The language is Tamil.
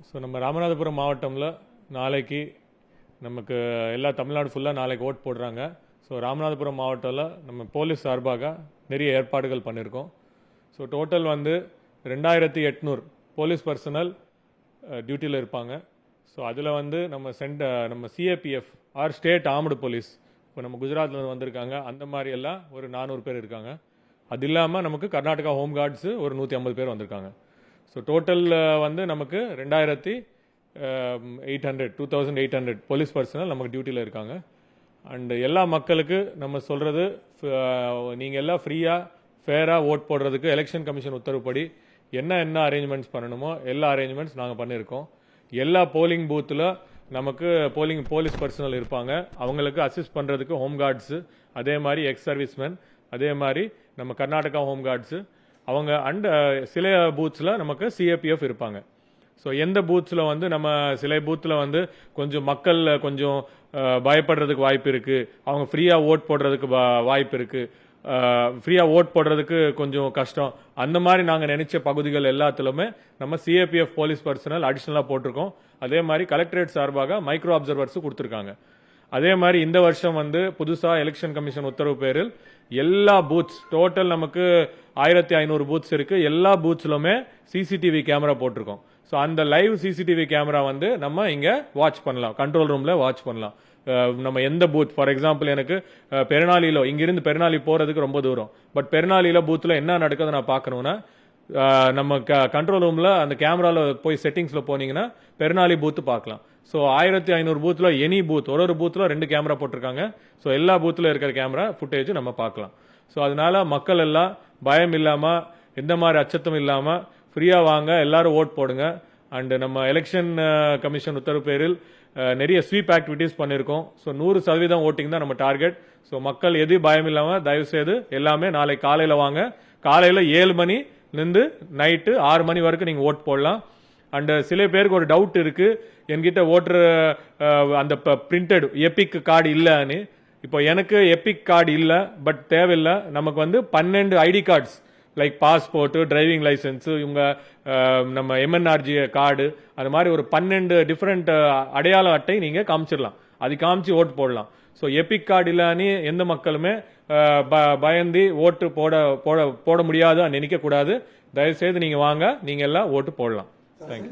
ஸோ நம்ம ராமநாதபுரம் மாவட்டமில் நாளைக்கு நமக்கு எல்லா தமிழ்நாடு ஃபுல்லாக நாளைக்கு ஓட் போடுறாங்க. ஸோ ராமநாதபுரம் மாவட்டத்தில் நம்ம போலீஸ் சார்பாக நிறைய ஏற்பாடுகள் பண்ணியிருக்கோம். ஸோ டோட்டல் வந்து 2800 போலீஸ் பர்சனல் டியூட்டியில் இருப்பாங்க. ஸோ அதில் வந்து நம்ம CAPF or state armed police இப்போ நம்ம குஜராத்தில் வந்திருக்காங்க, அந்த மாதிரி எல்லாம் ஒரு 400 பேர் இருக்காங்க. அது இல்லாமல் நமக்கு கர்நாடகா ஹோம் கார்ட்ஸு ஒரு 150 பேர் வந்திருக்காங்க. ஸோ டோட்டல் வந்து நமக்கு 2800 போலீஸ் பர்சனல் நமக்கு டியூட்டியில் இருக்காங்க. அண்டு எல்லா மக்களுக்கு நம்ம சொல்கிறது, நீங்கள் எல்லாம் ஃப்ரீயாக ஃபேராக ஓட் போடுறதுக்கு எலெக்ஷன் கமிஷன் உத்தரவுப்படி என்ன அரேஞ்ச்மெண்ட்ஸ் பண்ணணுமோ எல்லா அரேஞ்ச்மெண்ட்ஸ் நாங்கள் பண்ணியிருக்கோம். எல்லா போலிங் பூத்தில் நமக்கு போலீஸ் பர்சனல் இருப்பாங்க. அவங்களுக்கு அசிஸ்ட் பண்ணுறதுக்கு ஹோம் கார்ட்ஸு, அதே மாதிரி எக்ஸ் சர்வீஸ்மேன், அதே மாதிரி நம்ம கர்நாடகா ஹோம் கார்ட்ஸு அவங்க அண்ட் சில பூத்ஸில் நமக்கு சிஏபிஎஃப் இருப்பாங்க. ஸோ எந்த பூத்ஸில் வந்து நம்ம சில பூத்தில் வந்து கொஞ்சம் மக்கள் கொஞ்சம் பயப்படுறதுக்கு வாய்ப்பு இருக்குது, அவங்க ஃப்ரீயாக ஓட் போடுறதுக்கு வாய்ப்பு இருக்குது, ஃப்ரீயாக ஓட் போடுறதுக்கு கொஞ்சம் கஷ்டம், அந்த மாதிரி நாங்கள் நினைச்ச பகுதிகள் எல்லாத்துலுமே நம்ம சிஏபிஎஃப் போலீஸ் பர்சனல் அடிஷ்னலாக போட்டிருக்கோம். அதே மாதிரி கலெக்டரேட் சார்பாக மைக்ரோ அப்சர்வர்ஸும் கொடுத்துருக்காங்க. அதே மாதிரி இந்த வருஷம் வந்து புதுசாக எலெக்ஷன் கமிஷன் உத்தரவு பேரில் எல்லா பூத்ஸ் டோட்டல் நமக்கு 1500 பூத்ஸ் இருக்கு. எல்லா பூத்ஸ்லுமே சிசிடிவி கேமரா போட்டிருக்கோம். ஸோ அந்த லைவ் சிசிடிவி கேமரா வந்து நம்ம இங்க வாட்ச் பண்ணலாம், கண்ட்ரோல் ரூம்ல வாட்ச் பண்ணலாம். நம்ம எந்த பூத், ஃபார் எக்ஸாம்பிள் எனக்கு பெருநாளிலோ இங்கிருந்து பெருநாளி போறதுக்கு ரொம்ப தூரம், பட் பெருநாளில பூத்துல என்ன நடக்குது நான் பார்க்கணும்னா நம்ம கண்ட்ரோல் ரூம்ல அந்த கேமரால போய் செட்டிங்ஸ்ல போனீங்கன்னா பெருநாளி பூத்து பார்க்கலாம். ஸோ 1500 பூத்ல எனி பூத் ஒரு பூத்ல 2 கேமரா போட்டிருக்காங்க. ஸோ எல்லா பூத்ல இருக்கிற கேமரா ஃபுட்டேஜ் நம்ம பார்க்கலாம். ஸோ அதனால மக்கள் எல்லாம் பயம் இல்லாம, எந்த மாதிரி அச்சத்தும் இல்லாம ஃப்ரீயா வாங்க, எல்லாரும் ஓட் போடுங்க. அண்ட் நம்ம எலெக்ஷன் கமிஷன் உத்தரவு பேரில் நிறைய ஸ்வீப் ஆக்டிவிட்டிஸ் பண்ணியிருக்கோம். ஸோ 100% ஓட்டிங் தான் நம்ம டார்கெட். ஸோ மக்கள் எது பயம் இல்லாம தயவு செய்து எல்லாமே நாளை காலையில வாங்க. காலையில 7 மணிலிருந்து நைட்டு 6 மணி வரைக்கும் நீங்க ஓட் போடலாம். அண்ட் சில பேருக்கு ஒரு டவுட் இருக்கு, என்கிட்ட ஓட்டுற அந்த பிரிண்டட் எபிக் கார்டு இல்லைன்னு. இப்போ எனக்கு எபிக் கார்டு இல்லை, பட் தேவையில்லை. நமக்கு வந்து 12 ID cards like passport, driving license, இவங்க நம்ம எம்என்ஆர்ஜி கார்டு, அது மாதிரி ஒரு 12 டிஃப்ரெண்ட் அடையாள அட்டை நீங்க காமிச்சிடலாம். அது காமிச்சு ஓட்டு போடலாம். ஸோ எபிக் கார்டு இல்லைன்னு எந்த மக்களுமே பயந்து ஓட்டு போட முடியாது நினைக்க கூடாது. தயவுசெய்து நீங்க வாங்க, நீங்க எல்லாம் ஓட்டு போடலாம். தேங்க்யூ.